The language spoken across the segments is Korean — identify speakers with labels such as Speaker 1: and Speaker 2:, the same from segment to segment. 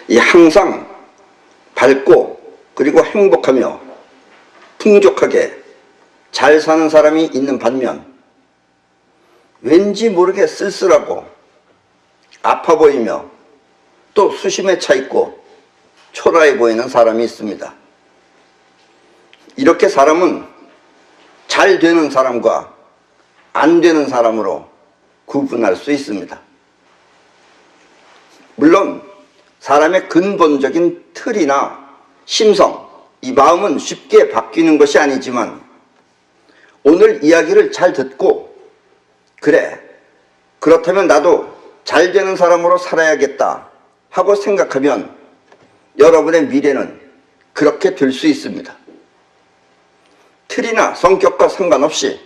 Speaker 1: 이 항상 밝고 그리고 행복하며 풍족하게 잘 사는 사람이 있는 반면 왠지 모르게 쓸쓸하고 아파 보이며 또 수심에 차 있고 초라해 보이는 사람이 있습니다. 이렇게 사람은 잘 되는 사람과 안 되는 사람으로 구분할 수 있습니다. 물론 사람의 근본적인 틀이나 심성, 이 마음은 쉽게 바뀌는 것이 아니지만 오늘 이야기를 잘 듣고 그래, 그렇다면 나도 잘 되는 사람으로 살아야겠다 하고 생각하면 여러분의 미래는 그렇게 될 수 있습니다. 틀이나 성격과 상관없이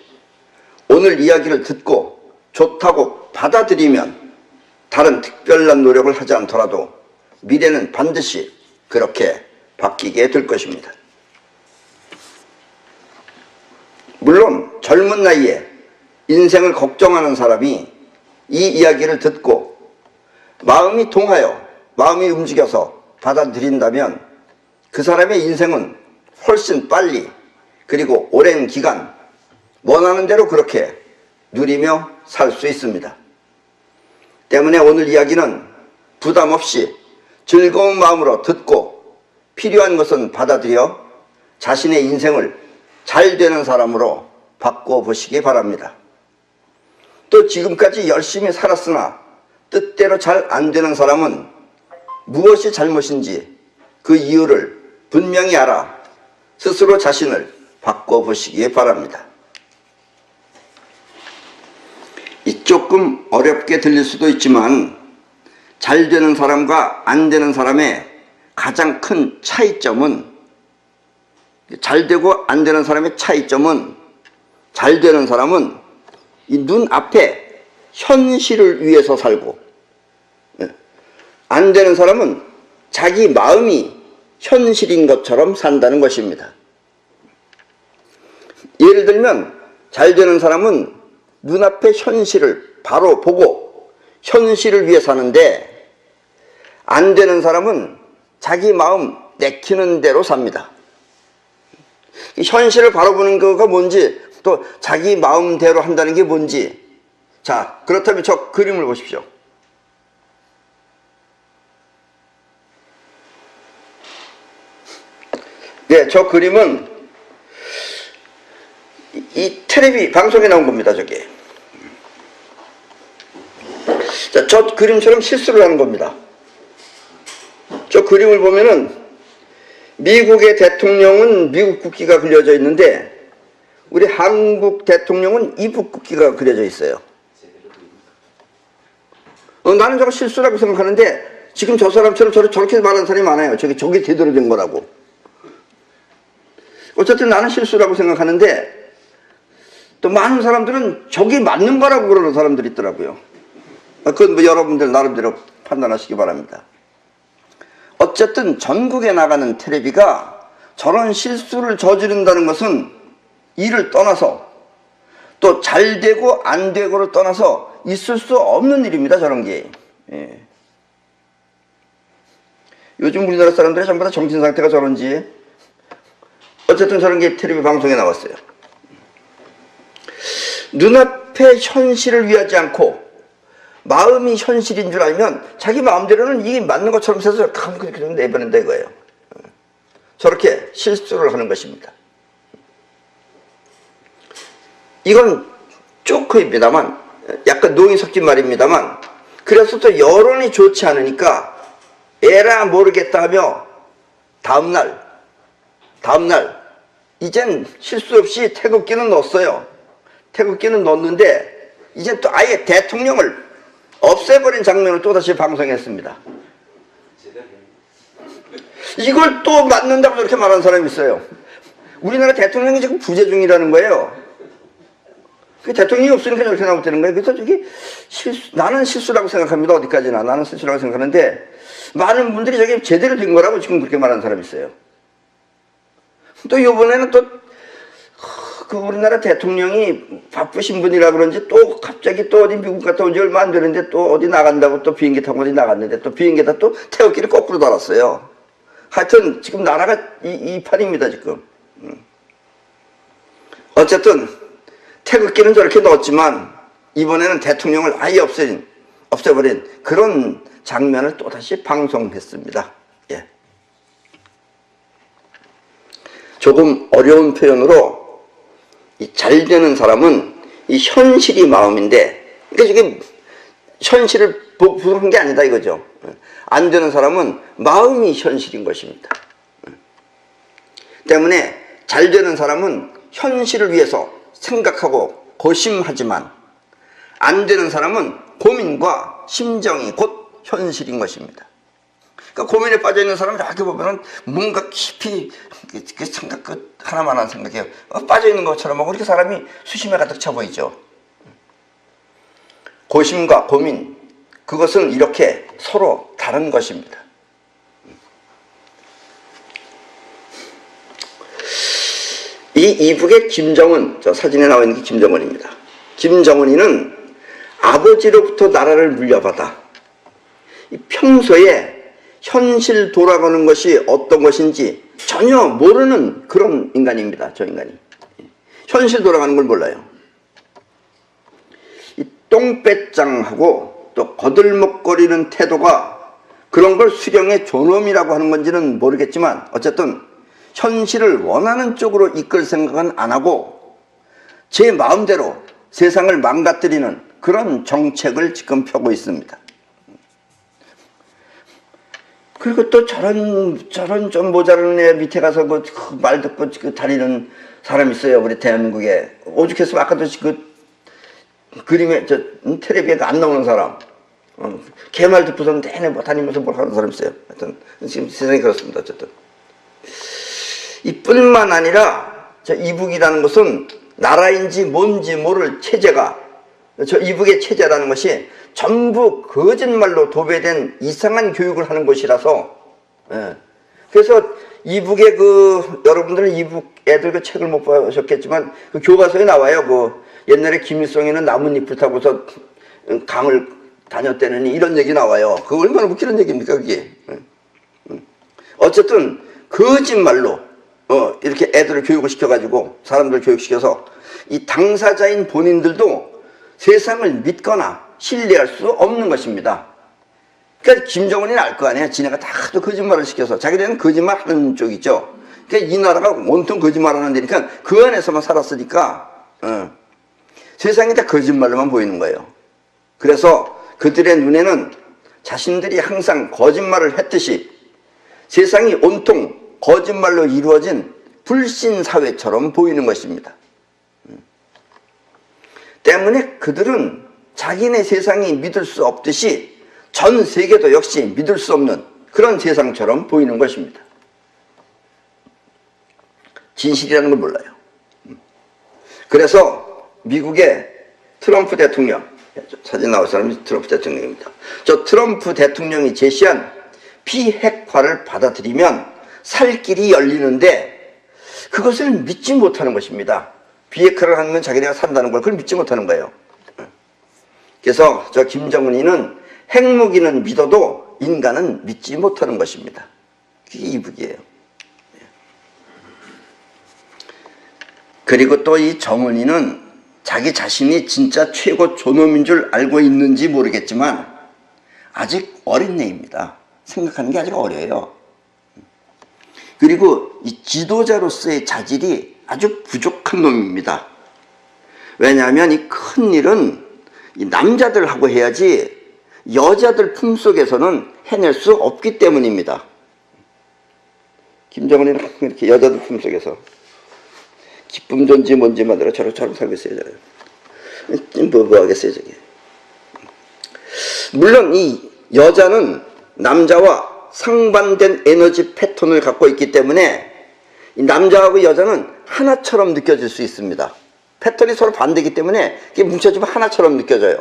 Speaker 1: 오늘 이야기를 듣고 좋다고 받아들이면 다른 특별한 노력을 하지 않더라도 미래는 반드시 그렇게 바뀌게 될 것입니다. 물론 젊은 나이에 인생을 걱정하는 사람이 이 이야기를 듣고 마음이 통하여 마음이 움직여서 받아들인다면 그 사람의 인생은 훨씬 빨리 그리고 오랜 기간 원하는 대로 그렇게 누리며 살 수 있습니다. 때문에 오늘 이야기는 부담 없이 즐거운 마음으로 듣고 필요한 것은 받아들여 자신의 인생을 잘 되는 사람으로 바꿔보시기 바랍니다. 또 지금까지 열심히 살았으나 뜻대로 잘 안 되는 사람은 무엇이 잘못인지 그 이유를 분명히 알아 스스로 자신을 바꿔보시기 바랍니다. 이 조금 어렵게 들릴 수도 있지만 잘 되는 사람과 안 되는 사람의 가장 큰 차이점은 잘 되고 안 되는 사람의 차이점은 잘 되는 사람은 이 눈앞에 현실을 위해서 살고 안 되는 사람은 자기 마음이 현실인 것처럼 산다는 것입니다. 예를 들면 잘 되는 사람은 눈앞의 현실을 바로 보고 현실을 위해 사는데 안 되는 사람은 자기 마음 내키는 대로 삽니다. 현실을 바로 보는 거가 뭔지 또 자기 마음대로 한다는 게 뭔지 자 그렇다면 저 그림을 보십시오. 네, 저 그림은 이 텔레비 방송에 나온 겁니다. 저게 자, 저 그림처럼 실수를 하는 겁니다. 저 그림을 보면은 미국의 대통령은 미국 국기가 그려져 있는데 우리 한국 대통령은 이북 국기가 그려져 있어요. 나는 저거 실수라고 생각하는데 지금 저 사람처럼 저렇게 말하는 사람이 많아요. 저게 제대로 된 거라고. 어쨌든 나는 실수라고 생각하는데 또 많은 사람들은 저게 맞는 거라고 그러는 사람들이 있더라고요. 그건 뭐 여러분들 나름대로 판단하시기 바랍니다. 어쨌든 전국에 나가는 텔레비가 저런 실수를 저지른다는 것은 이를 떠나서 또 잘 되고 안 되고를 떠나서 있을 수 없는 일입니다. 저런 게. 예. 요즘 우리나라 사람들이 전부 다 정신상태가 저런지 어쨌든 저런 게 텔레비 방송에 나왔어요. 눈앞의 현실을 위하지 않고 마음이 현실인 줄 알면 자기 마음대로는 이게 맞는 것처럼 해서 그렇게 내버린다 이거예요. 저렇게 실수를 하는 것입니다. 이건 조크입니다만 약간 농이 섞인 말입니다만 그래서 또 여론이 좋지 않으니까 에라 모르겠다 하며 다음날 이젠 실수 없이 태극기는 넣었어요. 태극기는 넣었는데 이제 또 아예 대통령을 없애버린 장면을 또다시 방송했습니다. 이걸 또 맞는다고 저렇게 말하는 사람이 있어요. 우리나라 대통령이 지금 부재 중이라는 거예요. 그 대통령이 없으니까 저렇게 나오는 거예요. 그래서 저기 나는 실수라고 생각합니다. 어디까지나 나는 실수라고 생각하는데 많은 분들이 저게 제대로 된 거라고 지금 그렇게 말하는 사람이 있어요. 또 이번에는 또 그 우리나라 대통령이 바쁘신 분이라 그런지 또 갑자기 또 어디 미국 갔다 온 지 얼마 안 되는데 또 어디 나간다고 또 비행기 타고 어디 나갔는데 또 비행기에다 또 태극기를 거꾸로 달았어요. 하여튼 지금 나라가 이 판입니다 지금. 어쨌든 태극기는 저렇게 넣었지만 이번에는 대통령을 아예 없애버린 그런 장면을 또다시 방송했습니다. 예. 조금 어려운 표현으로 잘 되는 사람은 이 현실이 마음인데, 그러니까 지금 현실을 부정한 게 아니다 이거죠. 안 되는 사람은 마음이 현실인 것입니다. 때문에 잘 되는 사람은 현실을 위해서 생각하고 고심하지만, 안 되는 사람은 고민과 심정이 곧 현실인 것입니다. 그러니까 고민에 빠져있는 사람을 이렇게 보면은 뭔가 깊이 그 생각 하나만 한 생각에 빠져있는 것처럼 하고 이렇게 사람이 수심에 가득 차 보이죠. 고심과 고민, 그것은 이렇게 서로 다른 것입니다. 이 이북의 김정은, 저 사진에 나와 있는 게 김정은입니다. 김정은이는 아버지로부터 나라를 물려받아 평소에 현실 돌아가는 것이 어떤 것인지 전혀 모르는 그런 인간입니다. 저 인간이. 현실 돌아가는 걸 몰라요. 이 똥배짱하고 또 거들먹거리는 태도가 그런 걸 수령의 존엄이라고 하는 건지는 모르겠지만 어쨌든 현실을 원하는 쪽으로 이끌 생각은 안 하고 제 마음대로 세상을 망가뜨리는 그런 정책을 지금 펴고 있습니다. 그리고 또 저런 좀 모자라는 애 밑에 가서 그 말 듣고 다니는 사람 있어요. 우리 대한민국에. 오죽했으면 아까도 그 그림에 텔레비에 안 나오는 사람. 걔 말 듣고서는 내내 뭐 다니면서 뭘 하는 사람 있어요. 하여튼 지금 세상이 그렇습니다. 어쨌든. 이뿐만 아니라 저 이북이라는 것은 나라인지 뭔지 모를 체제가, 저 이북의 체제라는 것이 전부 거짓말로 도배된 이상한 교육을 하는 곳이라서, 예. 그래서 이북의 여러분들은 이북 애들 그 책을 못 보셨겠지만 그 교과서에 나와요. 옛날에 김일성이는 나뭇잎을 타고서 강을 다녔다느니 이런 얘기 나와요. 그거 얼마나 웃기는 얘기입니까 그게. 어쨌든 거짓말로 이렇게 애들을 교육을 시켜가지고 사람들을 교육시켜서 이 당사자인 본인들도 세상을 믿거나 신뢰할 수 없는 것입니다. 그러니까 김정은이는 알 거 아니에요. 지네가 다 거짓말을 시켜서 자기들은 거짓말 하는 쪽이죠. 그러니까 이 나라가 온통 거짓말 하는 데니까 그 안에서만 살았으니까 세상이 다 거짓말로만 보이는 거예요. 그래서 그들의 눈에는 자신들이 항상 거짓말을 했듯이 세상이 온통 거짓말로 이루어진 불신사회처럼 보이는 것입니다. 때문에 그들은 자기네 세상이 믿을 수 없듯이 전 세계도 역시 믿을 수 없는 그런 세상처럼 보이는 것입니다. 진실이라는 걸 몰라요. 그래서 미국의 트럼프 대통령, 사진 나올 사람이 트럼프 대통령입니다. 저 트럼프 대통령이 제시한 비핵화를 받아들이면 살 길이 열리는데 그것을 믿지 못하는 것입니다. 비핵화를 하면 자기네가 산다는 걸 그걸 믿지 못하는 거예요. 그래서 저 김정은이는 핵무기는 믿어도 인간은 믿지 못하는 것입니다. 그게 이북이에요. 그리고 또 이 정은이는 자기 자신이 진짜 최고 존엄인 줄 알고 있는지 모르겠지만 아직 어린애입니다. 생각하는 게 아직 어려요. 그리고 이 지도자로서의 자질이 아주 부족한 놈입니다. 왜냐하면 이 큰 일은 이 남자들하고 해야지 여자들 품속에서는 해낼 수 없기 때문입니다. 김정은이는 이렇게 여자들 품속에서 기쁨 존지 뭔지 만들어 저렇게 살고 있어요. 뭐 하겠어요 저게. 물론 이 여자는 남자와 상반된 에너지 패턴을 갖고 있기 때문에 이 남자하고 여자는 하나처럼 느껴질 수 있습니다. 패턴이 서로 반대이기 때문에 이게 뭉쳐지면 하나처럼 느껴져요.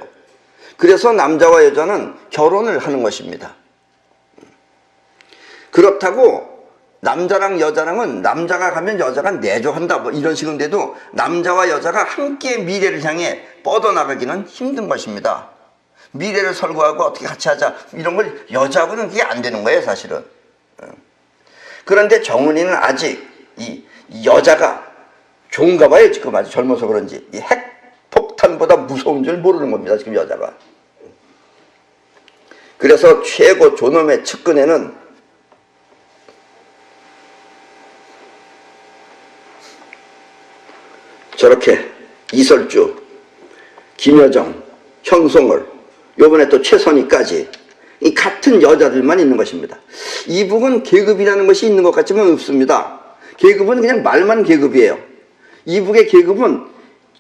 Speaker 1: 그래서 남자와 여자는 결혼을 하는 것입니다. 그렇다고 남자랑 여자랑은 남자가 가면 여자가 내조한다 뭐 이런 식인데도 남자와 여자가 함께 미래를 향해 뻗어나가기는 힘든 것입니다. 미래를 설계하고 어떻게 같이 하자 이런 걸 여자하고는 그게 안 되는 거예요 사실은. 그런데 정은이는 아직 이 여자가 좋은가 봐요. 지금 아주 젊어서 그런지 이 핵폭탄보다 무서운 줄 모르는 겁니다 지금 여자가. 그래서 최고 존엄의 측근에는 저렇게 이설주, 김여정, 현송월, 요번에 또 최선희까지 이 같은 여자들만 있는 것입니다. 이북은 계급이라는 것이 있는 것 같지만 없습니다. 계급은 그냥 말만 계급이에요. 이북의 계급은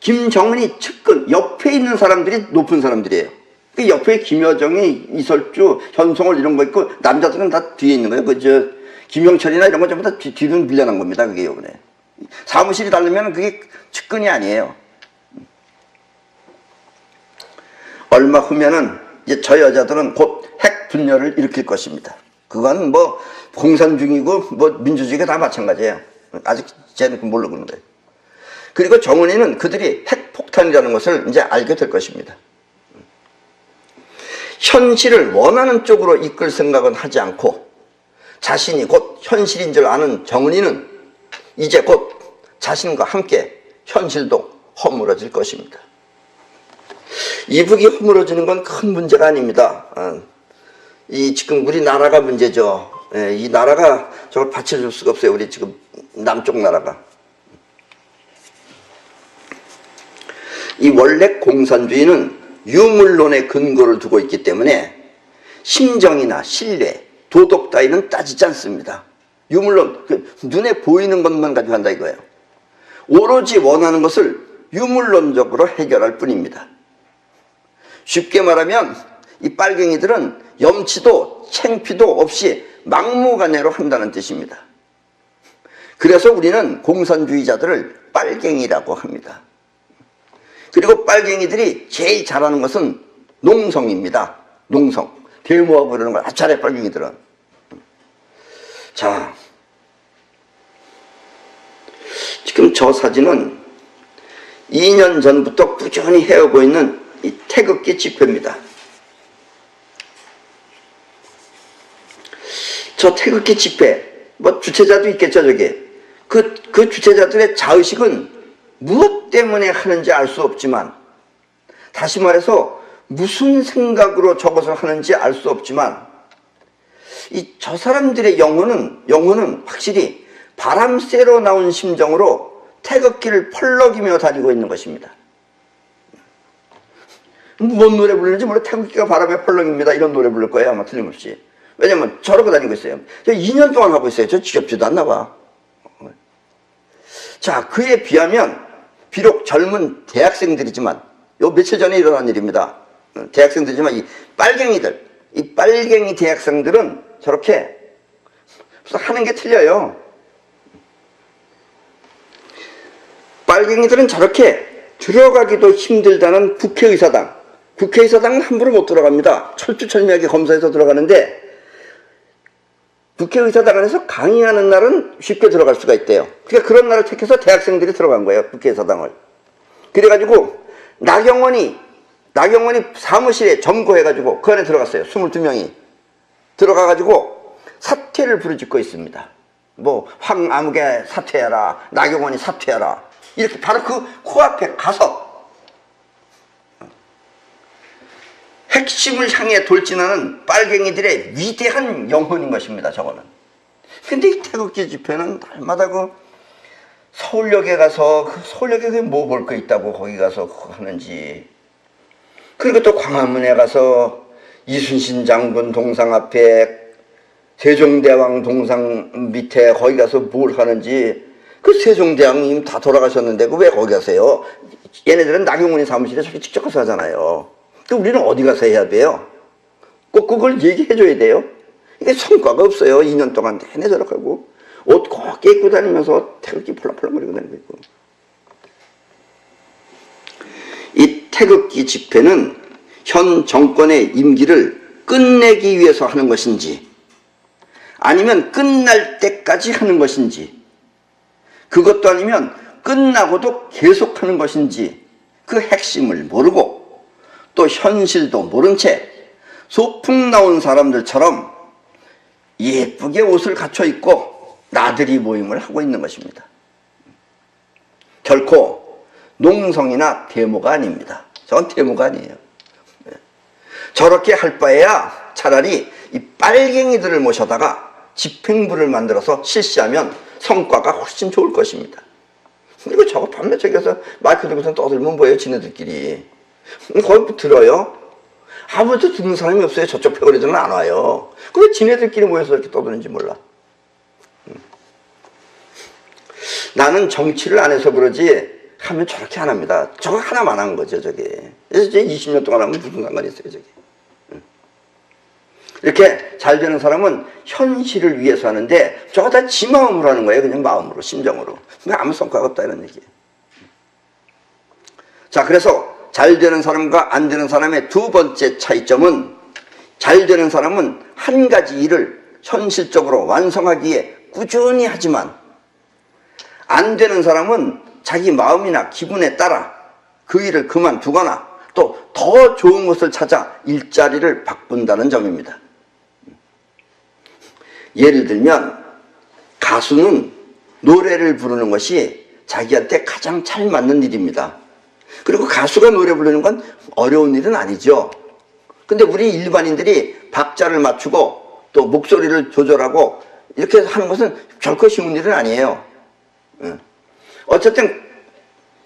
Speaker 1: 김정은이 측근 옆에 있는 사람들이 높은 사람들이에요. 그 옆에 김여정이 이설주, 현송월 이런 거 있고 남자들은 다 뒤에 있는 거예요. 그 김영철이나 이런 거 전부 다 뒤로 밀려난 겁니다. 그게 요번에 사무실이 다르면 그게 측근이 아니에요. 얼마 후면은 이제 저 여자들은 곧 핵 분열을 일으킬 것입니다. 그건 뭐 공산 중이고 뭐 민주주의가 다 마찬가지예요. 아직 쟤는 모르는 거예요. 그리고 정은이는 그들이 핵폭탄이라는 것을 이제 알게 될 것입니다. 현실을 원하는 쪽으로 이끌 생각은 하지 않고 자신이 곧 현실인 줄 아는 정은이는 이제 곧 자신과 함께 현실도 허물어질 것입니다. 이북이 허물어지는 건 큰 문제가 아닙니다. 이 지금 우리나라가 문제죠. 이 나라가 저걸 받쳐줄 수가 없어요. 우리 지금 남쪽 나라가. 이 원래 공산주의는 유물론의 근거를 두고 있기 때문에 심정이나 신뢰, 도덕 따위는 따지지 않습니다. 유물론, 눈에 보이는 것만 가지고 한다 이거예요. 오로지 원하는 것을 유물론적으로 해결할 뿐입니다. 쉽게 말하면 이 빨갱이들은 염치도 창피도 없이 막무가내로 한다는 뜻입니다. 그래서 우리는 공산주의자들을 빨갱이라고 합니다. 그리고 빨갱이들이 제일 잘하는 것은 농성입니다. 농성. 데모하고 그러는 걸 아주 잘해 빨갱이들은. 자, 지금 저 사진은 2년 전부터 꾸준히 해오고 있는 이 태극기 집회입니다. 저 태극기 집회, 뭐 주최자도 있겠죠, 저게. 그 주최자들의 자의식은 무엇 때문에 하는지 알 수 없지만, 다시 말해서 무슨 생각으로 저것을 하는지 알 수 없지만, 저 사람들의 영혼은 확실히 바람 쐬러 나온 심정으로 태극기를 펄럭이며 다니고 있는 것입니다. 뭔 노래 부르는지 몰라. 태극기가 바람에 펄럭입니다. 이런 노래 부를 거예요. 아마 틀림없이. 왜냐면 저러고 다니고 있어요. 저 2년 동안 하고 있어요. 저 지겹지도 않나 봐. 자, 그에 비하면 비록 젊은 대학생들이지만 요 며칠 전에 일어난 일입니다. 대학생들이지만 이 빨갱이들, 이 빨갱이 대학생들은 저렇게 하는 게 틀려요. 빨갱이들은 저렇게 들어가기도 힘들다는 국회의사당은 함부로 못 들어갑니다. 철두철미하게 검사해서 들어가는데 국회의사당 안에서 강의하는 날은 쉽게 들어갈 수가 있대요. 그러니까 그런 날을 택해서 대학생들이 들어간 거예요. 국회의사당을. 그래가지고 나경원이 사무실에 점거해가지고 그 안에 들어갔어요. 22명이. 들어가가지고 사퇴를 부르짖고 있습니다. 뭐 황아무개 사퇴해라, 나경원이 사퇴해라. 이렇게 바로 그 코앞에 가서 핵심을 향해 돌진하는 빨갱이들의 위대한 영혼인 것입니다. 저거는. 근데 이 태극기 집회는 날마다 그 서울역에 가서 서울역에 뭐 볼 거 있다고 거기 가서 그거 하는지, 그리고 또 광화문에 가서 이순신 장군 동상 앞에 세종대왕 동상 밑에 거기 가서 뭘 하는지, 그 세종대왕님 다 돌아가셨는데 그 왜 거기 가세요? 얘네들은 나경원이 사무실에 저렇게 직접 가서 하잖아요. 우리는 어디 가서 해야 돼요? 꼭 그걸 얘기해 줘야 돼요. 이게 성과가 없어요. 2년 동안 내내 저렇게 하고 옷 곱게 입고 다니면서 태극기 펄럭펄럭거리고 다니고 있고. 이 태극기 집회는 현 정권의 임기를 끝내기 위해서 하는 것인지 아니면 끝날 때까지 하는 것인지, 그것도 아니면 끝나고도 계속하는 것인지 그 핵심을 모르고 또 현실도 모른 채 소풍 나온 사람들처럼 예쁘게 옷을 갖춰 입고 나들이 모임을 하고 있는 것입니다. 결코 농성이나 데모가 아닙니다. 저건 데모가 아니에요. 저렇게 할 바에야 차라리 이 빨갱이들을 모셔다가 집행부를 만들어서 실시하면 성과가 훨씬 좋을 것입니다. 그리고 저거 밤에 저기 가서 마이크 들고서 떠들면 뭐예요, 지네들끼리. 거기 들어요? 아무도 듣는 사람이 없어요. 저쪽 패거리들은 안 와요. 왜 지네들끼리 모여서 이렇게 떠드는지 몰라. 나는 정치를 안 해서 그러지 하면 저렇게 안 합니다. 저거 하나만 한 거죠, 저게. 그래서 이제 20년 동안 하면 무슨 상관이 있어요, 저게. 이렇게 잘 되는 사람은 현실을 위해서 하는데 저거 다 지 마음으로 하는 거예요. 그냥 마음으로, 심정으로. 아무 성과가 없다 이런 얘기예요. 자, 그래서 잘 되는 사람과 안 되는 사람의 두 번째 차이점은, 잘 되는 사람은 한 가지 일을 현실적으로 완성하기에 꾸준히 하지만, 안 되는 사람은 자기 마음이나 기분에 따라 그 일을 그만두거나 또 더 좋은 것을 찾아 일자리를 바꾼다는 점입니다. 예를 들면 가수는 노래를 부르는 것이 자기한테 가장 잘 맞는 일입니다. 그리고 가수가 노래 부르는 건 어려운 일은 아니죠. 근데 우리 일반인들이 박자를 맞추고 또 목소리를 조절하고 이렇게 하는 것은 결코 쉬운 일은 아니에요. 어쨌든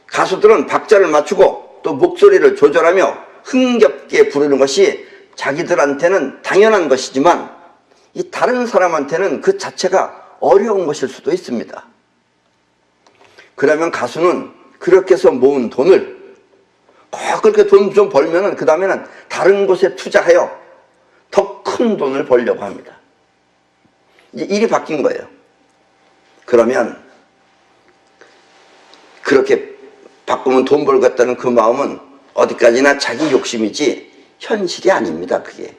Speaker 1: 가수들은 박자를 맞추고 또 목소리를 조절하며 흥겹게 부르는 것이 자기들한테는 당연한 것이지만 이 다른 사람한테는 그 자체가 어려운 것일 수도 있습니다. 그러면 가수는 그렇게 해서 모은 돈을 그렇게 돈 좀 벌면은 그 다음에는 다른 곳에 투자하여 더 큰 돈을 벌려고 합니다. 이제 일이 바뀐 거예요. 그러면 그렇게 바꾸면 돈 벌겠다는 그 마음은 어디까지나 자기 욕심이지 현실이 아닙니다. 그게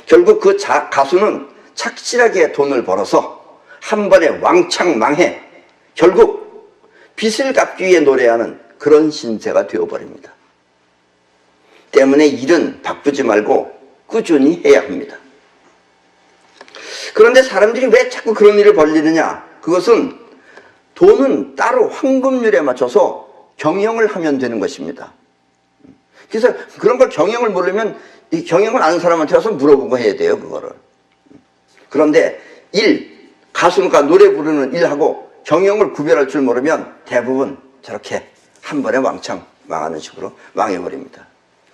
Speaker 1: 결국 그 가수는 착실하게 돈을 벌어서 한 번에 왕창 망해 결국 빚을 갚기 위해 노래하는 그런 신세가 되어버립니다. 때문에 일은 바꾸지 말고 꾸준히 해야 합니다. 그런데 사람들이 왜 자꾸 그런 일을 벌리느냐? 그것은 돈은 따로 황금률에 맞춰서 경영을 하면 되는 것입니다. 그래서 그런 걸 경영을 모르면 이 경영을 아는 사람한테 와서 물어보고 해야 돼요, 그거를. 그런데 가수가 노래 부르는 일하고 경영을 구별할 줄 모르면 대부분 저렇게 한 번에 왕창 망하는 식으로 망해버립니다.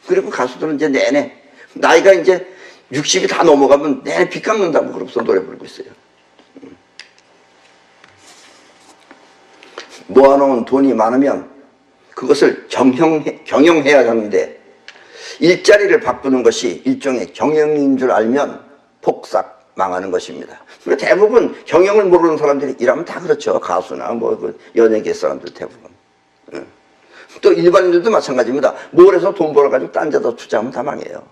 Speaker 1: 그리고 가수들은 이제 내내 나이가 이제 60이 다 넘어가면 내내 빚 갚는다고 그러면서 노래 부르고 있어요. 모아놓은 돈이 많으면 그것을 경영해야 하는데 일자리를 바꾸는 것이 일종의 경영인 줄 알면 폭삭 망하는 것입니다. 대부분 경영을 모르는 사람들이 일하면 다 그렇죠. 가수나 연예계 사람들 대부분. 또 일반인들도 마찬가지입니다. 뭘 해서 돈 벌어가지고 딴 데다 투자하면 다 망해요.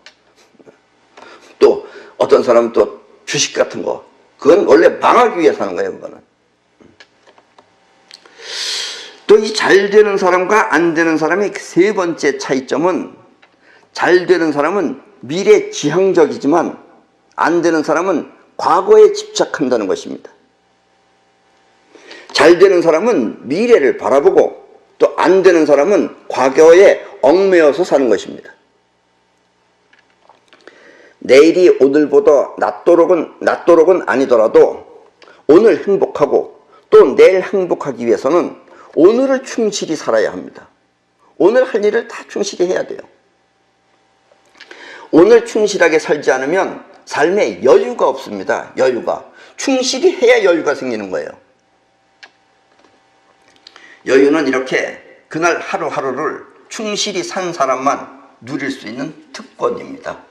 Speaker 1: 또 어떤 사람은 또 주식 같은 거, 그건 원래 망하기 위해서 하는 거예요. 그거는. 또 이 잘 되는 사람과 안 되는 사람의 세 번째 차이점은, 잘 되는 사람은 미래지향적이지만 안 되는 사람은 과거에 집착한다는 것입니다. 잘 되는 사람은 미래를 바라보고 또 안 되는 사람은 과거에 얽매여서 사는 것입니다. 내일이 오늘보다 낫도록은 아니더라도 오늘 행복하고 또 내일 행복하기 위해서는 오늘을 충실히 살아야 합니다. 오늘 할 일을 다 충실히 해야 돼요. 오늘 충실하게 살지 않으면 삶에 여유가 없습니다. 여유가. 충실히 해야 여유가 생기는 거예요. 여유는 이렇게 그날 하루하루를 충실히 산 사람만 누릴 수 있는 특권입니다.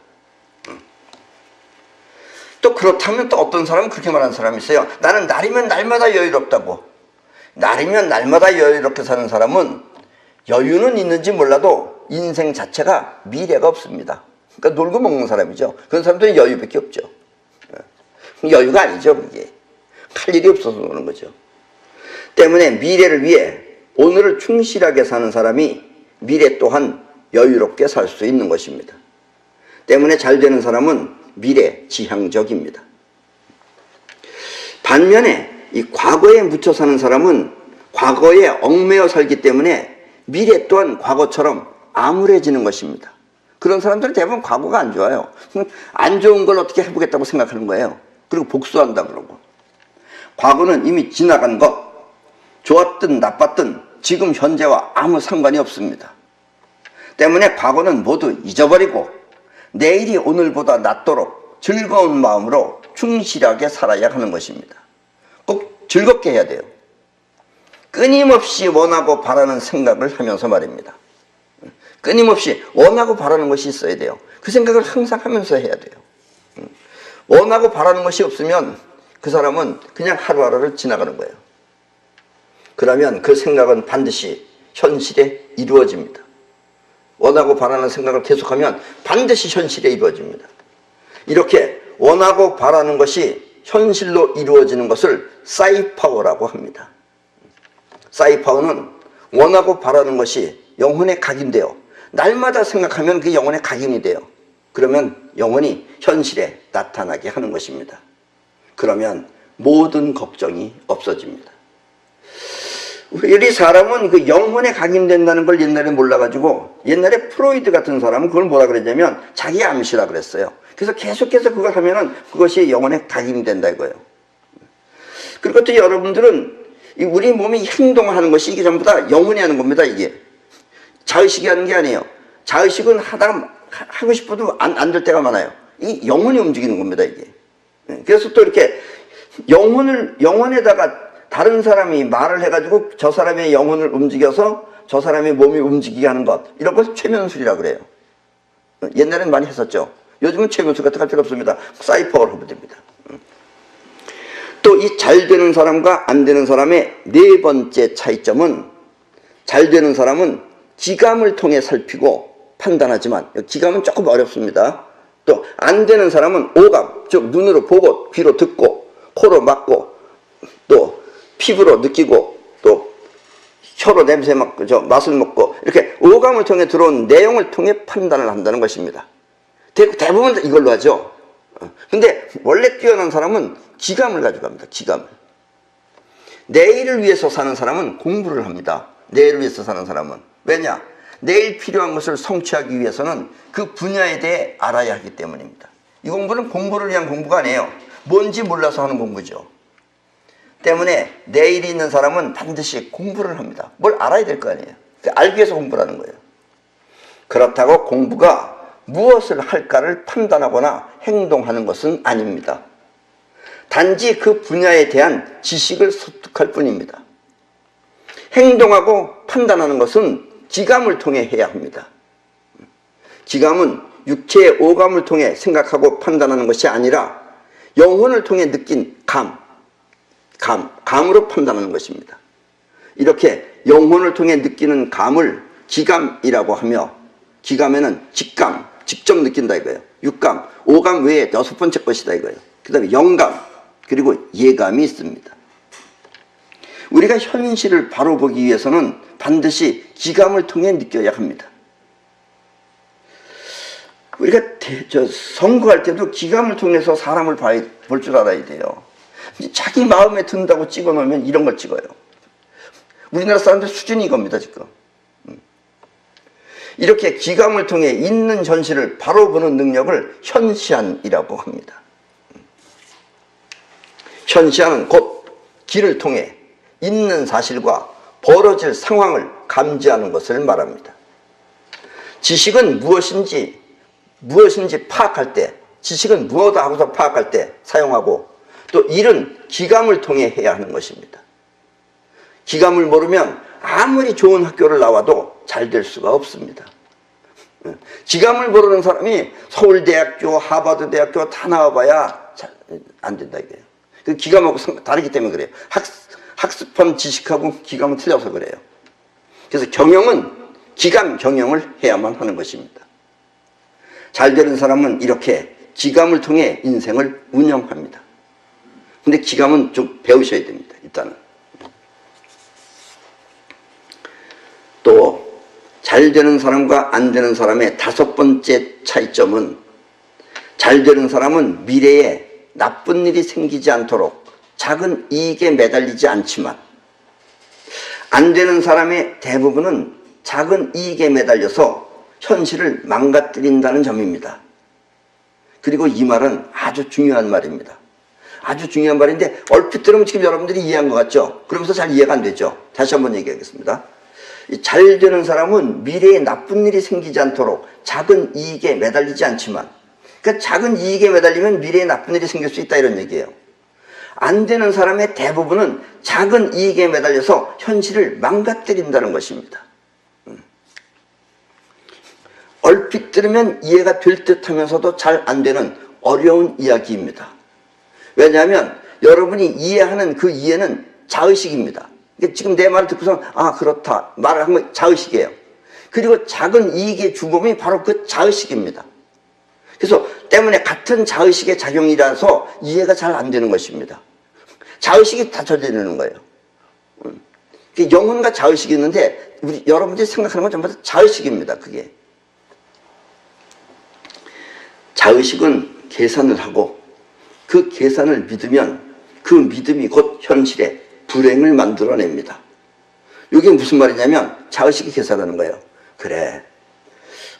Speaker 1: 또 그렇다면 또 어떤 사람은 그렇게 말하는 사람이 있어요. 나는 날이면 날마다 여유롭다고. 날이면 날마다 여유롭게 사는 사람은 여유는 있는지 몰라도 인생 자체가 미래가 없습니다. 그러니까 놀고 먹는 사람이죠. 그런 사람들은 여유밖에 없죠. 여유가 아니죠. 그게 할 일이 없어서 그러는 거죠. 때문에 미래를 위해 오늘을 충실하게 사는 사람이 미래 또한 여유롭게 살 수 있는 것입니다. 때문에 잘 되는 사람은 미래 지향적입니다. 반면에 이 과거에 묻혀 사는 사람은 과거에 얽매여 살기 때문에 미래 또한 과거처럼 암울해지는 것입니다. 그런 사람들은 대부분 과거가 안 좋아요. 안 좋은 걸 어떻게 해보겠다고 생각하는 거예요. 그리고 복수한다 그러고. 과거는 이미 지나간 것, 좋았든 나빴든 지금 현재와 아무 상관이 없습니다. 때문에 과거는 모두 잊어버리고 내일이 오늘보다 낫도록 즐거운 마음으로 충실하게 살아야 하는 것입니다. 꼭 즐겁게 해야 돼요. 끊임없이 원하고 바라는 생각을 하면서 말입니다. 끊임없이 원하고 바라는 것이 있어야 돼요. 그 생각을 항상 하면서 해야 돼요. 원하고 바라는 것이 없으면 그 사람은 그냥 하루하루를 지나가는 거예요. 그러면 그 생각은 반드시 현실에 이루어집니다. 원하고 바라는 생각을 계속하면 반드시 현실에 이루어집니다. 이렇게 원하고 바라는 것이 현실로 이루어지는 것을 사이파워라고 합니다. 사이파워는 원하고 바라는 것이 영혼에 각인돼요. 날마다 생각하면 그게 영혼에 각인이 돼요. 그러면 영혼이 현실에 나타나게 하는 것입니다. 그러면 모든 걱정이 없어집니다. 우리 사람은 그 영혼에 각인된다는 걸 옛날에 몰라가지고 옛날에 프로이드 같은 사람은 그걸 뭐라 그랬냐면 자기 암시라 그랬어요. 그래서 계속해서 그걸 하면은 그것이 영혼에 각인된다 이거예요. 그리고 또 여러분들은 우리 몸이 행동하는 것이 이게 전부 다 영혼이 하는 겁니다. 이게 자의식이 하는 게 아니에요. 자의식은 하고 싶어도 안 될 때가 많아요. 이 영혼이 움직이는 겁니다. 이게. 그래서 또 이렇게 영혼에다가 다른 사람이 말을 해가지고 저 사람의 영혼을 움직여서 저 사람의 몸이 움직이게 하는 것, 이런 것을 최면술이라고 그래요. 옛날에는 많이 했었죠. 요즘은 최면술 같은 거 할 필요 없습니다. 사이퍼를 하면 됩니다. 또 이 잘 되는 사람과 안 되는 사람의 네 번째 차이점은, 잘 되는 사람은 기감을 통해 살피고 판단하지만, 기감은 조금 어렵습니다. 또 안 되는 사람은 오감, 즉 눈으로 보고 귀로 듣고 코로 맡고 또 피부로 느끼고 또 혀로 냄새 맡고 맛을 먹고 이렇게 오감을 통해 들어온 내용을 통해 판단을 한다는 것입니다. 대부분 이걸로 하죠. 근데 원래 뛰어난 사람은 기감을 가져갑니다. 기감을. 내일을 위해서 사는 사람은 공부를 합니다. 내일을 위해서 사는 사람은. 왜냐? 내일 필요한 것을 성취하기 위해서는 그 분야에 대해 알아야 하기 때문입니다. 이 공부는 공부를 위한 공부가 아니에요. 뭔지 몰라서 하는 공부죠. 때문에 내일이 있는 사람은 반드시 공부를 합니다. 뭘 알아야 될 거 아니에요. 알기 위해서 공부를 하는 거예요. 그렇다고 공부가 무엇을 할까를 판단하거나 행동하는 것은 아닙니다. 단지 그 분야에 대한 지식을 습득할 뿐입니다. 행동하고 판단하는 것은 기감을 통해 해야 합니다. 기감은 육체의 오감을 통해 생각하고 판단하는 것이 아니라 영혼을 통해 느낀 감으로 판단하는 것입니다. 이렇게 영혼을 통해 느끼는 감을 기감이라고 하며, 기감에는 직감, 직접 느낀다 이거예요. 육감, 오감 외에 6번째 것이다 이거예요. 그 다음에 영감, 그리고 예감이 있습니다. 우리가 현실을 바로 보기 위해서는 반드시 기감을 통해 느껴야 합니다. 우리가 선거할 때도 기감을 통해서 사람을 볼 줄 알아야 돼요. 자기 마음에 든다고 찍어 놓으면 이런 걸 찍어요. 우리나라 사람들 수준이 이겁니다 지금. 이렇게 기감을 통해 있는 현실을 바로 보는 능력을 현시안이라고 합니다. 현시안은 곧 길을 통해 있는 사실과 벌어질 상황을 감지하는 것을 말합니다. 지식은 무엇인지 파악할 때, 지식은 무엇이다 하고서 파악할 때 사용하고, 또 일은 기감을 통해 해야 하는 것입니다. 기감을 모르면 아무리 좋은 학교를 나와도 잘 될 수가 없습니다. 기감을 모르는 사람이 서울대학교, 하버드대학교 다 나와봐야 잘 안 된다 이거예요. 그 기감하고 다르기 때문에 그래요. 학습한 지식하고 기감은 틀려서 그래요. 그래서 경영은 기감 경영을 해야만 하는 것입니다. 잘 되는 사람은 이렇게 기감을 통해 인생을 운영합니다. 근데 기감은 좀 배우셔야 됩니다. 일단은. 또 잘 되는 사람과 안 되는 사람의 다섯 번째 차이점은, 잘 되는 사람은 미래에 나쁜 일이 생기지 않도록 작은 이익에 매달리지 않지만, 안 되는 사람의 대부분은 작은 이익에 매달려서 현실을 망가뜨린다는 점입니다. 그리고 이 말은 아주 중요한 말입니다. 아주 중요한 말인데 얼핏 들으면 지금 여러분들이 이해한 것 같죠? 그러면서 잘 이해가 안 되죠? 다시 한번 얘기하겠습니다. 잘 되는 사람은 미래에 나쁜 일이 생기지 않도록 작은 이익에 매달리지 않지만, 그러니까 작은 이익에 매달리면 미래에 나쁜 일이 생길 수 있다, 이런 얘기예요. 안 되는 사람의 대부분은 작은 이익에 매달려서 현실을 망가뜨린다는 것입니다. 얼핏 들으면 이해가 될 듯 하면서도 잘 안 되는 어려운 이야기입니다. 왜냐하면 여러분이 이해하는 그 이해는 자의식입니다. 지금 내 말을 듣고서 아 그렇다 말을 한 건 자의식이에요. 그리고 작은 이익의 주범이 바로 그 자의식입니다. 그래서 때문에 같은 자의식의 작용이라서 이해가 잘 안 되는 것입니다. 자의식이 다 저지르는 거예요. 영혼과 자의식이 있는데 여러분들이 생각하는 건 전부 다 자의식입니다. 그게. 자의식은 계산을 하고 그 계산을 믿으면 그 믿음이 곧 현실에 불행을 만들어냅니다. 이게 무슨 말이냐면 자의식이 계산하는 거예요. 그래,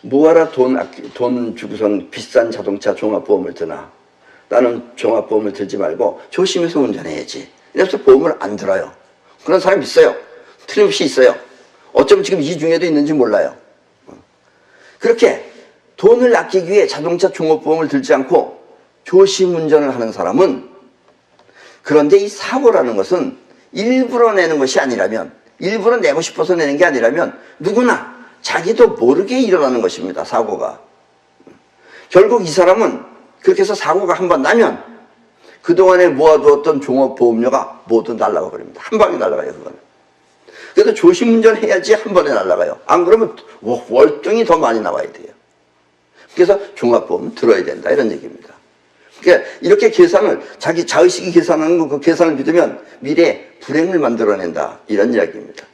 Speaker 1: 뭐하러 돈 주고선 비싼 자동차 종합보험을 드나? 나는 종합보험을 들지 말고 조심해서 운전해야지. 이래서 보험을 안 들어요. 그런 사람이 있어요. 틀림없이 있어요. 어쩌면 지금 이 중에도 있는지 몰라요. 그렇게 돈을 아끼기 위해 자동차 종합보험을 들지 않고 조심 운전을 하는 사람은, 그런데 이 사고라는 것은 일부러 내는 것이 아니라면, 일부러 내고 싶어서 내는 게 아니라면 누구나 자기도 모르게 일어나는 것입니다. 사고가. 결국 이 사람은 그렇게 해서 사고가 한번 나면 그동안에 모아두었던 종합보험료가 모두 날아가 버립니다. 한 방에 날아가요. 그거는. 그래서 조심 운전해야지 한 번에 날아가요. 안 그러면 월등히 더 많이 나와야 돼요. 그래서 종합보험 들어야 된다, 이런 얘기입니다. 그러니까 이렇게 계산을, 자기 자의식이 계산하는 거, 그 계산을 믿으면 미래에 불행을 만들어낸다, 이런 이야기입니다.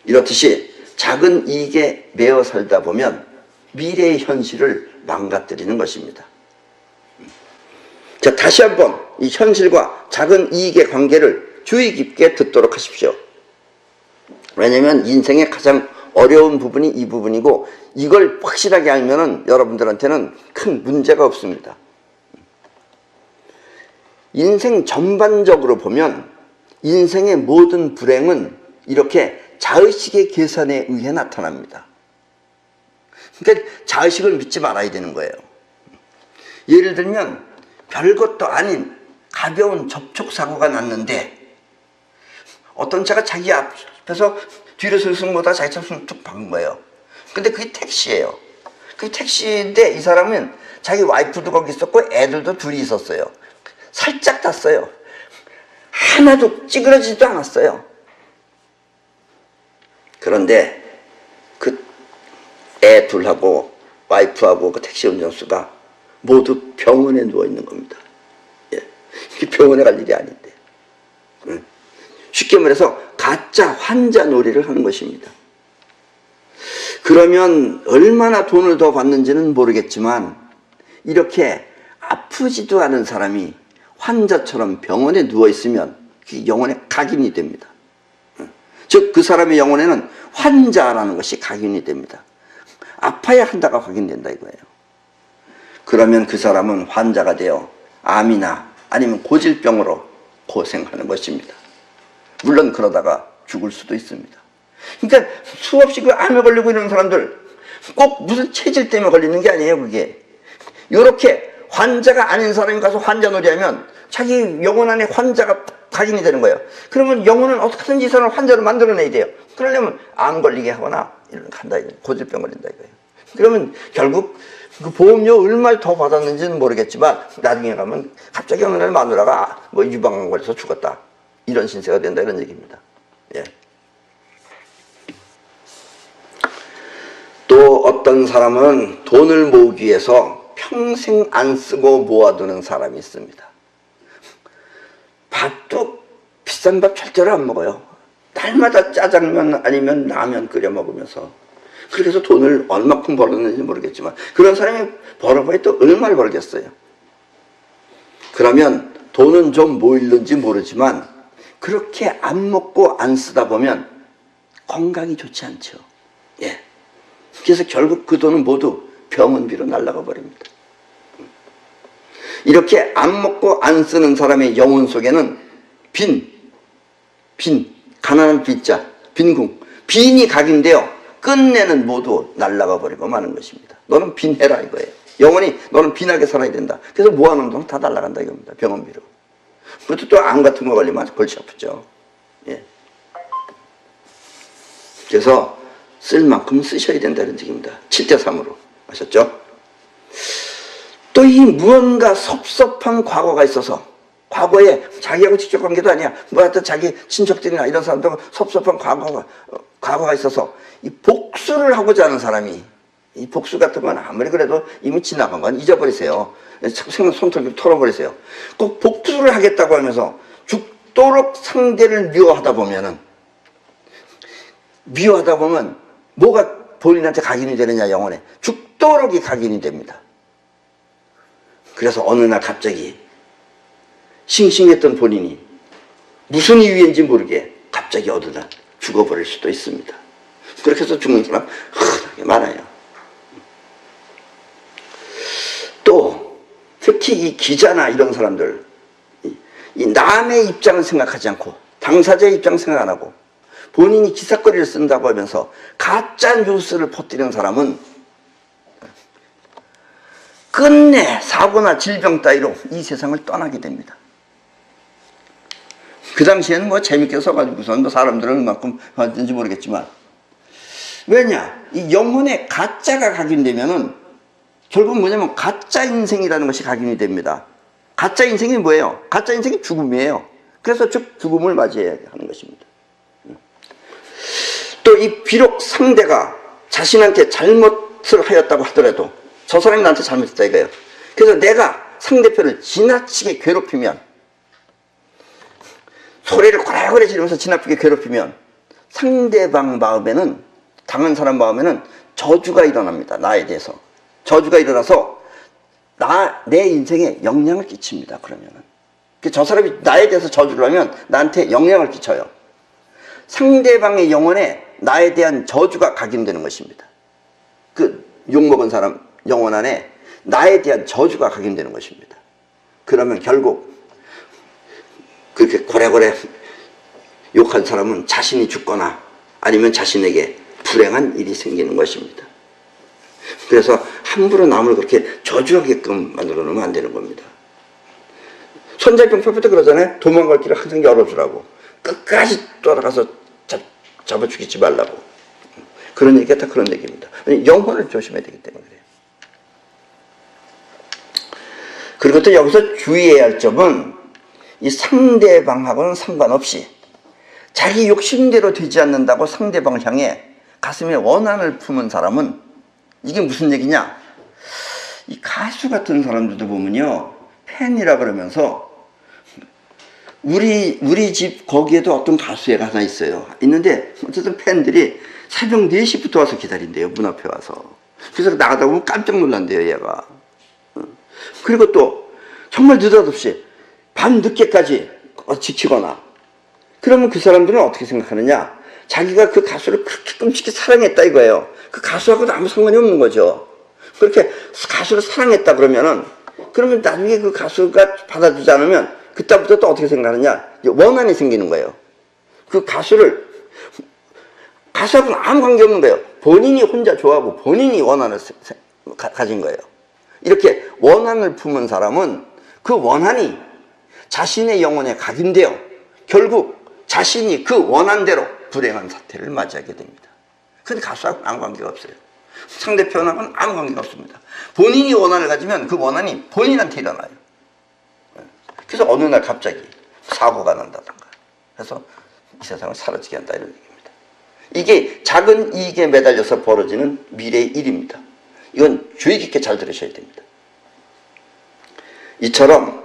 Speaker 1: 이렇듯이 작은 이익에 매어 살다 보면 미래의 현실을 망가뜨리는 것입니다. 자, 다시 한번 이 현실과 작은 이익의 관계를 주의 깊게 듣도록 하십시오. 왜냐하면 인생의 가장 어려운 부분이 이 부분이고, 이걸 확실하게 알면은 여러분들한테는 큰 문제가 없습니다. 인생 전반적으로 보면 인생의 모든 불행은 이렇게 자의식의 계산에 의해 나타납니다. 그러니까 자의식을 믿지 말아야 되는 거예요. 예를 들면 별것도 아닌 가벼운 접촉사고가 났는데 어떤 차가 자기 앞에서 뒤로 슬슬 보다 자기 차 툭 박은 거예요. 근데 그게 택시예요. 그 택시인데 이 사람은 자기 와이프도 거기 있었고 애들도 둘이 있었어요. 살짝 탔어요. 하나도 찌그러지지도 않았어요. 그런데 그 애 둘하고 와이프하고 그 택시 운전수가 모두 병원에 누워 있는 겁니다. 예. 병원에 갈 일이 아닌데. 쉽게 말해서 가짜 환자 놀이를 하는 것입니다. 그러면 얼마나 돈을 더 받는지는 모르겠지만 이렇게 아프지도 않은 사람이 환자처럼 병원에 누워있으면 그게 영혼에 각인이 됩니다. 즉 그 사람의 영혼에는 환자라는 것이 각인이 됩니다. 아파야 한다가 확인된다 이거예요. 그러면 그 사람은 환자가 되어 암이나 아니면 고질병으로 고생하는 것입니다. 물론 그러다가 죽을 수도 있습니다. 그러니까 수없이 그 암에 걸리고 이러는 사람들 꼭 무슨 체질 때문에 걸리는 게 아니에요. 그게 이렇게 환자가 아닌 사람이 가서 환자놀이하면 자기 영혼 안에 환자가 각인이 되는 거예요. 그러면 영혼은 어떻게든지 이 사람을 환자로 만들어내야 돼요. 그러려면 암 걸리게 하거나 이런 간다, 고질병 걸린다 이거예요. 그러면 결국 그 보험료 얼마를 더 받았는지는 모르겠지만 나중에 가면 갑자기 어느 날 마누라가 뭐 유방암 걸려서 죽었다, 이런 신세가 된다, 이런 얘기입니다. 예. 또 어떤 사람은 돈을 모으기 위해서 평생 안 쓰고 모아두는 사람이 있습니다. 밥도 비싼 밥 절대로 안 먹어요. 날마다 짜장면 아니면 라면 끓여 먹으면서. 그렇게 해서 돈을 얼마큼 벌었는지 모르겠지만 그런 사람이 벌어봐야 또 얼마를 벌겠어요. 그러면 돈은 좀 모이는지 모르지만 그렇게 안 먹고 안 쓰다 보면 건강이 좋지 않죠. 예. 그래서 결국 그 돈은 모두 병원비로 날아가 버립니다. 이렇게 안 먹고 안 쓰는 사람의 영혼 속에는 빈, 가난한 빈자, 빈궁, 빈이 각인되어 끝내는 모두 날아가 버리고 마는 것입니다. 너는 빈해라 이거예요. 영원히 너는 빈하게 살아야 된다. 그래서 모아놓은 돈 다 날아간다 이겁니다. 병원비로. 그것도 또 암 같은 거 걸리면 골치 아프죠. 예. 그래서 쓸 만큼 쓰셔야 된다는 얘기입니다. 7대3으로 아셨죠? 또 이 무언가 섭섭한 과거가 있어서 과거에 자기하고 직접 관계도 아니야. 뭐 하여튼 자기 친척들이나 이런 사람들하고 섭섭한 과거가 있어서 이 복수를 하고자 하는 사람이 이 복수 같은 건 아무리 그래도 이미 지나간 건 잊어버리세요. 손톱 털어버리세요. 꼭 복수를 하겠다고 하면서 죽도록 상대를 미워하다 보면 뭐가 본인한테 각인이 되느냐 영혼에 죽도록이 각인이 됩니다. 그래서 어느 날 갑자기 싱싱했던 본인이 무슨 이유인지 모르게 갑자기 어느 날 죽어버릴 수도 있습니다. 그렇게 해서 죽는 사람 흔하게 많아요. 또 특히 이 기자나 이런 사람들 이 남의 입장을 생각하지 않고 당사자의 입장을 생각 안 하고 본인이 기사거리를 쓴다고 하면서 가짜 뉴스를 퍼뜨리는 사람은 끝내 사고나 질병 따위로 이 세상을 떠나게 됩니다. 그 당시에는 뭐 재밌게 써가지고선 뭐 사람들은 얼마큼 하든지 모르겠지만 왜냐? 이 영혼에 가짜가 각인되면은 결국 뭐냐면 가짜 인생이라는 것이 각인이 됩니다. 가짜 인생이 뭐예요? 가짜 인생이 죽음이에요. 그래서 죽음을 맞이해야 하는 것입니다. 또 이 비록 상대가 자신한테 잘못을 하였다고 하더라도 저 사람이 나한테 잘못했다 이거예요. 그래서 내가 상대편을 지나치게 괴롭히면 소리를 고래고래 지르면서 지나치게 괴롭히면 상대방 마음에는 당한 사람 마음에는 저주가 일어납니다. 나에 대해서. 저주가 일어나서 내 인생에 영향을 끼칩니다. 그러면은. 저 사람이 나에 대해서 저주를 하면 나한테 영향을 끼쳐요. 상대방의 영혼에 나에 대한 저주가 각인되는 것입니다. 그 욕먹은 사람 영혼 안에 나에 대한 저주가 각인되는 것입니다. 그러면 결국 그렇게 고래고래 욕한 사람은 자신이 죽거나 아니면 자신에게 불행한 일이 생기는 것입니다. 그래서 함부로 남을 그렇게 저주하게끔 만들어 놓으면 안 되는 겁니다. 손자병법에도 그러잖아요. 도망갈 길을 항상 열어주라고. 끝까지 돌아가서 잡아 죽이지 말라고. 그런 얘기가 다 그런 얘기입니다. 영혼을 조심해야 되기 때문에 그래요. 그리고 또 여기서 주의해야 할 점은 이 상대방하고는 상관없이 자기 욕심대로 되지 않는다고 상대방을 향해 가슴에 원한을 품은 사람은 이게 무슨 얘기냐? 이 가수 같은 사람들도 보면요. 팬이라 그러면서 우리 집 거기에도 어떤 가수애가 하나 있어요. 있는데 어쨌든 팬들이 새벽 4시부터 와서 기다린대요. 문 앞에 와서. 그래서 나가다 보면 깜짝 놀란대요. 얘가. 그리고 또 정말 느닷없이 밤 늦게까지 지키거나 그러면 그 사람들은 어떻게 생각하느냐? 자기가 그 가수를 그렇게 끔찍히 사랑했다 이거예요. 그 가수하고도 아무 상관이 없는 거죠. 그렇게 가수를 사랑했다 그러면 나중에 그 가수가 받아주지 않으면 그때부터 또 어떻게 생각하느냐? 원한이 생기는 거예요. 그 가수하고는 아무 관계 없는 거예요. 본인이 혼자 좋아하고 본인이 원한을 가진 거예요. 이렇게 원한을 품은 사람은 그 원한이 자신의 영혼에 각인되어 결국 자신이 그 원한대로 불행한 사태를 맞이하게 됩니다. 근데 가수하고는 아무 관계가 없어요. 상대편하고는 아무 관계가 없습니다. 본인이 원한을 가지면 그 원한이 본인한테 일어나요. 그래서 어느 날 갑자기 사고가 난다던가 해서 이 세상을 사라지게 한다 이런 얘기입니다. 이게 작은 이익에 매달려서 벌어지는 미래의 일입니다. 이건 주의 깊게 잘 들으셔야 됩니다. 이처럼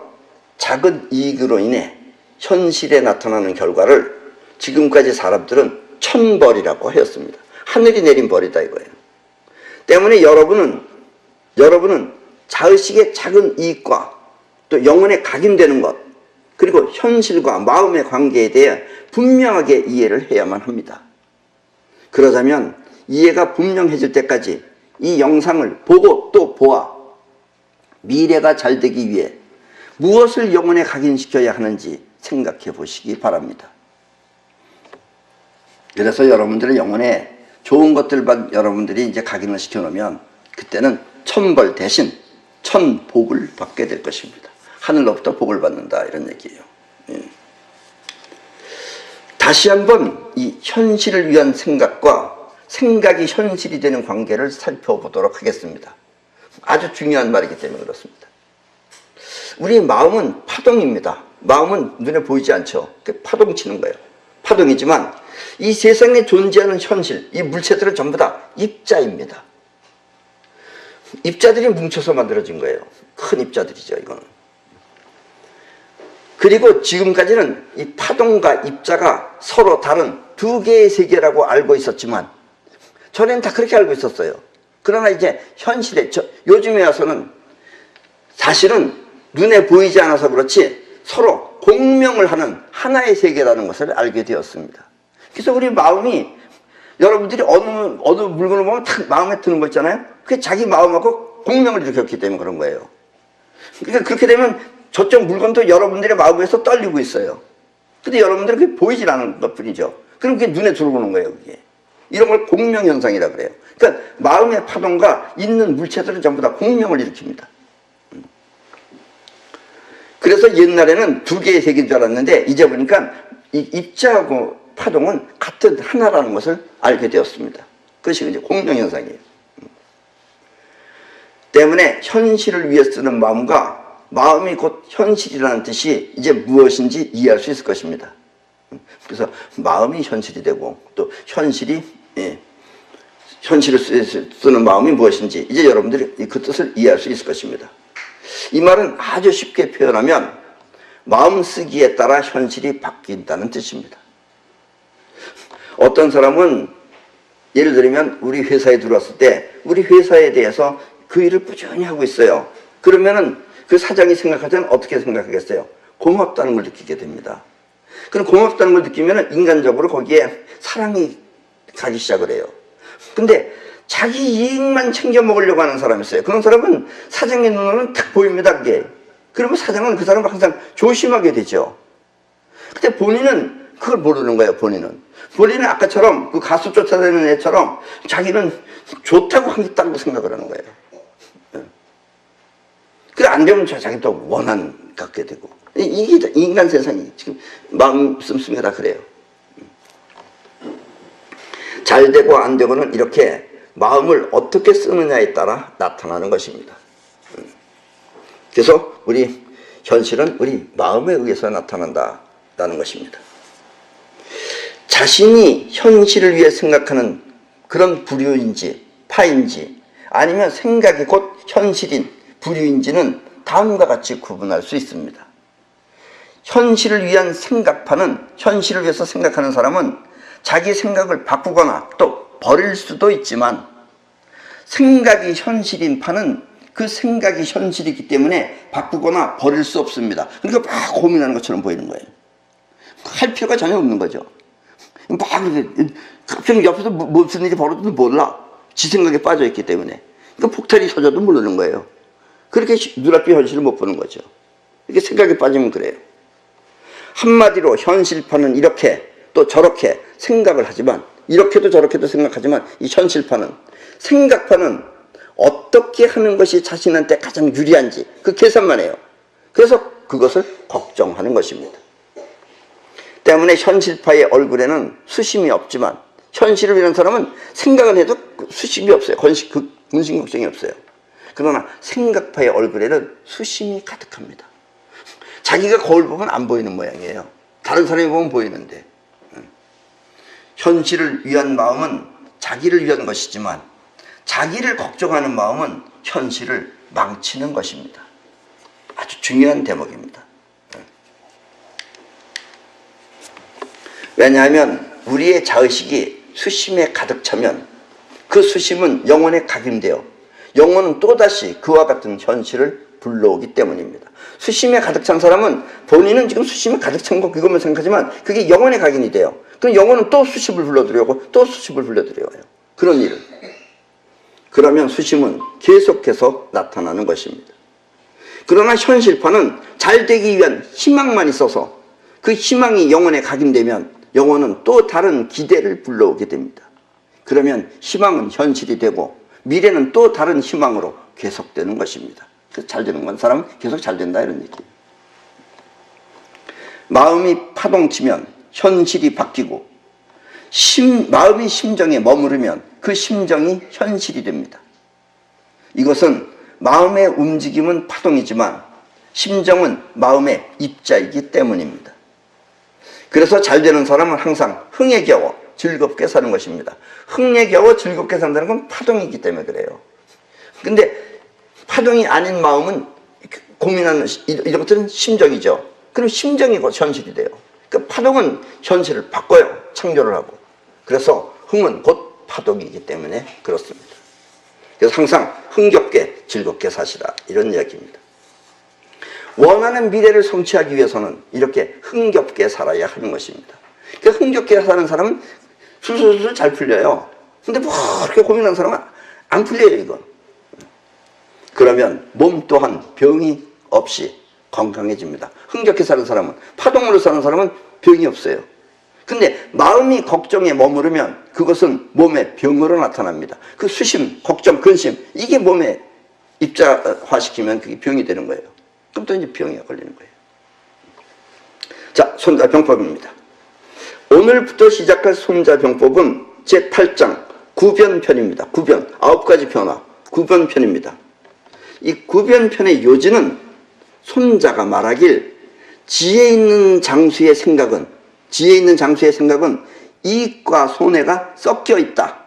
Speaker 1: 작은 이익으로 인해 현실에 나타나는 결과를 지금까지 사람들은 천벌이라고 하였습니다. 하늘이 내린 벌이다 이거예요. 때문에 여러분은 자의식의 작은 이익과 또 영혼에 각인되는 것, 그리고 현실과 마음의 관계에 대해 분명하게 이해를 해야만 합니다. 그러자면 이해가 분명해질 때까지 이 영상을 보고 또 보아 미래가 잘 되기 위해 무엇을 영혼에 각인시켜야 하는지 생각해 보시기 바랍니다. 그래서 여러분들의 영혼에 좋은 것들만 여러분들이 이제 각인을 시켜놓으면 그때는 천벌 대신 천복을 받게 될 것입니다. 하늘로부터 복을 받는다 이런 얘기예요. 다시 한번 이 현실을 위한 생각과 생각이 현실이 되는 관계를 살펴보도록 하겠습니다. 아주 중요한 말이기 때문에 그렇습니다. 우리 마음은 파동입니다. 마음은 눈에 보이지 않죠. 파동 치는 거예요. 파동이지만 이 세상에 존재하는 현실, 이 물체들은 전부 다 입자입니다. 입자들이 뭉쳐서 만들어진 거예요. 큰 입자들이죠, 이거는. 그리고 지금까지는 이 파동과 입자가 서로 다른 두 개의 세계라고 알고 있었지만 전에는 다 그렇게 알고 있었어요. 그러나 이제 현실에 요즘에 와서는 사실은 눈에 보이지 않아서 그렇지 서로 공명을 하는 하나의 세계라는 것을 알게 되었습니다. 그래서 우리 마음이 여러분들이 어느 물건을 보면 탁 마음에 드는 거 있잖아요. 그게 자기 마음하고 공명을 일으켰기 때문에 그런 거예요. 그러니까 그렇게 되면 저쪽 물건도 여러분들의 마음에서 떨리고 있어요. 근데 여러분들은 그게 보이질 않은 것 뿐이죠. 그럼 그게 눈에 들어오는 거예요, 그게. 이런 걸 공명현상이라고 그래요. 그러니까 마음의 파동과 있는 물체들은 전부 다 공명을 일으킵니다. 그래서 옛날에는 두 개의 세계인 줄 알았는데 이제 보니까 이 입자하고 파동은 같은 하나라는 것을 알게 되었습니다. 그것이 이제 공명현상이에요. 때문에 현실을 위해 쓰는 마음과 마음이 곧 현실이라는 뜻이 이제 무엇인지 이해할 수 있을 것입니다. 그래서 마음이 현실이 되고 또 현실을 쓰는 마음이 무엇인지 이제 여러분들이 그 뜻을 이해할 수 있을 것입니다. 이 말은 아주 쉽게 표현하면 마음 쓰기에 따라 현실이 바뀐다는 뜻입니다. 어떤 사람은 예를 들면 우리 회사에 들어왔을 때 우리 회사에 대해서 그 일을 꾸준히 하고 있어요. 그러면은 그 사장이 생각할 때는 어떻게 생각하겠어요? 고맙다는 걸 느끼게 됩니다. 그럼 고맙다는 걸 느끼면 인간적으로 거기에 사랑이 가기 시작을 해요. 근데 자기 이익만 챙겨 먹으려고 하는 사람이 있어요. 그런 사람은 사장의 눈으로는 탁 보입니다, 그게. 그러면 사장은 그 사람을 항상 조심하게 되죠. 근데 본인은 그걸 모르는 거예요, 본인은 아까처럼 그 가수 쫓아다니는 애처럼 자기는 좋다고 하겠다고 생각을 하는 거예요. 그래, 안 되면 자기도 원한 갖게 되고. 이게 인간 세상이 지금 마음 씀씀이가 다 그래요. 잘 되고 안 되고는 이렇게 마음을 어떻게 쓰느냐에 따라 나타나는 것입니다. 그래서 우리 현실은 우리 마음에 의해서 나타난다는 것입니다. 자신이 현실을 위해 생각하는 그런 부류인지 파인지 아니면 생각이 곧 현실인 부류인지는 다음과 같이 구분할 수 있습니다. 현실을 위한 생각파는, 현실을 위해서 생각하는 사람은 자기 생각을 바꾸거나 또 버릴 수도 있지만, 생각이 현실인 파는 그 생각이 현실이기 때문에 바꾸거나 버릴 수 없습니다. 그러니까 막 고민하는 것처럼 보이는 거예요. 할 필요가 전혀 없는 거죠. 막 갑자기 옆에서 무슨 일이 벌어져도 몰라. 지 생각에 빠져있기 때문에. 그러니까 폭탄이 터져도 모르는 거예요. 그렇게 눈앞의 현실을 못 보는 거죠. 이렇게 생각에 빠지면 그래요. 한마디로 현실파는 이렇게 또 저렇게 생각을 하지만, 이렇게도 저렇게도 생각하지만, 이 현실파는, 생각파는 어떻게 하는 것이 자신한테 가장 유리한지 그 계산만 해요. 그래서 그것을 걱정하는 것입니다. 때문에 현실파의 얼굴에는 수심이 없지만, 현실을 위한 사람은 생각을 해도 수심이 없어요. 근심 걱정이 없어요. 그러나 생각파의 얼굴에는 수심이 가득합니다. 자기가 거울 보면 안 보이는 모양이에요. 다른 사람이 보면 보이는데. 현실을 위한 마음은 자기를 위한 것이지만, 자기를 걱정하는 마음은 현실을 망치는 것입니다. 아주 중요한 대목입니다. 왜냐하면 우리의 자의식이 수심에 가득 차면 그 수심은 영혼에 각인되어 영혼은 또다시 그와 같은 현실을 불러오기 때문입니다. 수심에 가득 찬 사람은 본인은 지금 수심에 가득 찬 거 그것만 생각하지만 그게 영혼에 각인이 돼요. 그럼 영혼은 또 수심을 불러들여오고 또 수심을 불러들여와요. 그런 일을. 그러면 수심은 계속해서 나타나는 것입니다. 그러나 현실파는 잘 되기 위한 희망만 있어서 그 희망이 영혼에 각인되면 영혼은 또 다른 기대를 불러오게 됩니다. 그러면 희망은 현실이 되고 미래는 또 다른 희망으로 계속되는 것입니다. 그래서 잘 되는 건 사람은 계속 잘 된다 이런 얘기예요. 마음이 파동치면 현실이 바뀌고 마음이 심정에 머무르면 그 심정이 현실이 됩니다. 이것은 마음의 움직임은 파동이지만 심정은 마음의 입자이기 때문입니다. 그래서 잘 되는 사람은 항상 흥에 겨워 즐겁게 사는 것입니다. 흥에 겨워 즐겁게 산다는 건 파동이기 때문에 그래요. 근데 파동이 아닌 마음은 고민하는 이런 것들은 심정이죠. 그럼 심정이 곧 현실이 돼요. 그러니까 파동은 현실을 바꿔요. 창조를 하고. 그래서 흥은 곧 파동이기 때문에 그렇습니다. 그래서 항상 흥겹게 즐겁게 사시라 이런 이야기입니다. 원하는 미래를 성취하기 위해서는 이렇게 흥겹게 살아야 하는 것입니다. 그러니까 흥겹게 사는 사람은 술술술 잘 풀려요. 근데 뭐 그렇게 고민하는 사람은 안 풀려요 이거. 그러면 몸 또한 병이 없이 건강해집니다. 흥겹게 사는 사람은, 파동으로 사는 사람은 병이 없어요. 근데 마음이 걱정에 머무르면 그것은 몸의 병으로 나타납니다. 그 수심, 걱정, 근심 이게 몸에 입자화시키면 그게 병이 되는 거예요. 그럼 또 이제 병이 걸리는 거예요. 자, 손자병법입니다. 오늘부터 시작할 손자병법은 제8장 구변편입니다. 구변, 9가지 변화, 구변편입니다. 이 구변편의 요지는 손자가 말하길 지혜 있는 장수의 생각은 이익과 손해가 섞여 있다.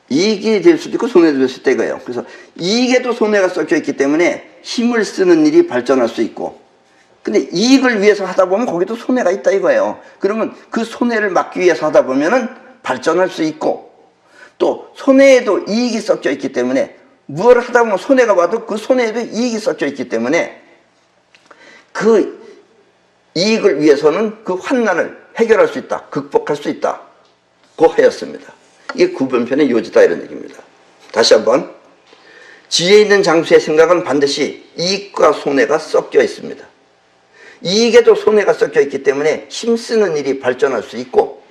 Speaker 1: 이익이 될 수도 있고 손해도 될 수도 있다 이거예요. 그래서 이익에도 손해가 섞여 있기 때문에 힘을 쓰는 일이 발전할 수 있고 근데 이익을 위해서 하다 보면 거기도 손해가 있다 이거예요. 그러면 그 손해를 막기 위해서 하다 보면은 발전할 수 있고 또 손해에도 이익이 섞여 있기 때문에 무엇을 하다 보면 손해가 와도 그 손해에도 이익이 섞여 있기 때문에 그 이익을 위해서는 그 환난을 해결할 수 있다. 극복할 수 있다고 하였습니다. 이게 구변편의 요지다 이런 얘기입니다. 다시 한번 지혜 있는 장수의 생각은 반드시 이익과 손해가 섞여 있습니다. 이익에도 손해가 섞여 있기 때문에 힘쓰는 일이 발전할 수 있고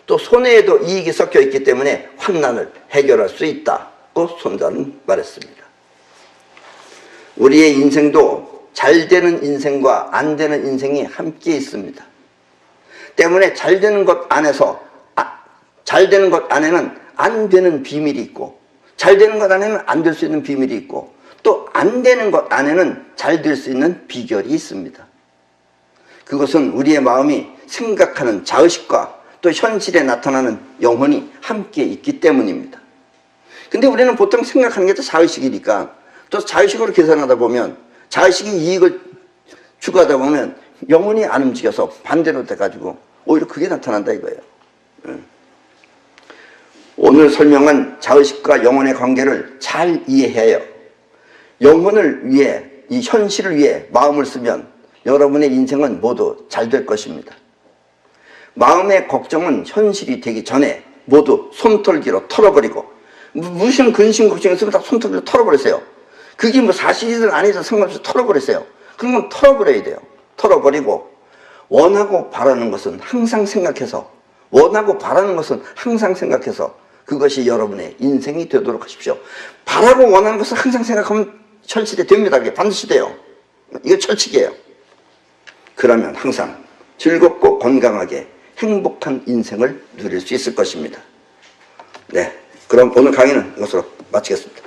Speaker 1: 또 손해에도 이익이 섞여 있기 때문에 환난을 해결할 수 있다고 손자는 말했습니다. 우리의 인생도 잘 되는 인생과 안 되는 인생이 함께 있습니다. 때문에 잘 되는 것 안에는 안 되는 비밀이 있고 잘 되는 것 안에는 안 될 수 있는 비밀이 있고 또 안 되는 것 안에는 잘 될 수 있는 비결이 있습니다. 그것은 우리의 마음이 생각하는 자의식과 또 현실에 나타나는 영혼이 함께 있기 때문입니다. 근데 우리는 보통 생각하는 게 다 자의식이니까 또 자의식으로 계산하다 보면 자의식이 이익을 추구하다 보면 영혼이 안 움직여서 반대로 돼가지고 오히려 그게 나타난다 이거예요. 오늘 설명한 자의식과 영혼의 관계를 잘 이해해야 영혼을 위해 이 현실을 위해 마음을 쓰면 여러분의 인생은 모두 잘 될 것입니다. 마음의 걱정은 현실이 되기 전에 모두 손털기로 털어버리고 무슨 근심 걱정이 있으면 다 손털기로 털어버리세요. 그게 뭐 사실이든 아니든 상관없이 털어버리세요. 그런 건 털어버려야 돼요. 털어버리고 원하고 바라는 것은 항상 생각해서 그것이 여러분의 인생이 되도록 하십시오. 바라고 원하는 것을 항상 생각하면 현실이 됩니다. 그게 반드시 돼요. 이거 철칙이에요. 그러면 항상 즐겁고 건강하게 행복한 인생을 누릴 수 있을 것입니다. 네, 그럼 오늘 강의는 이것으로 마치겠습니다.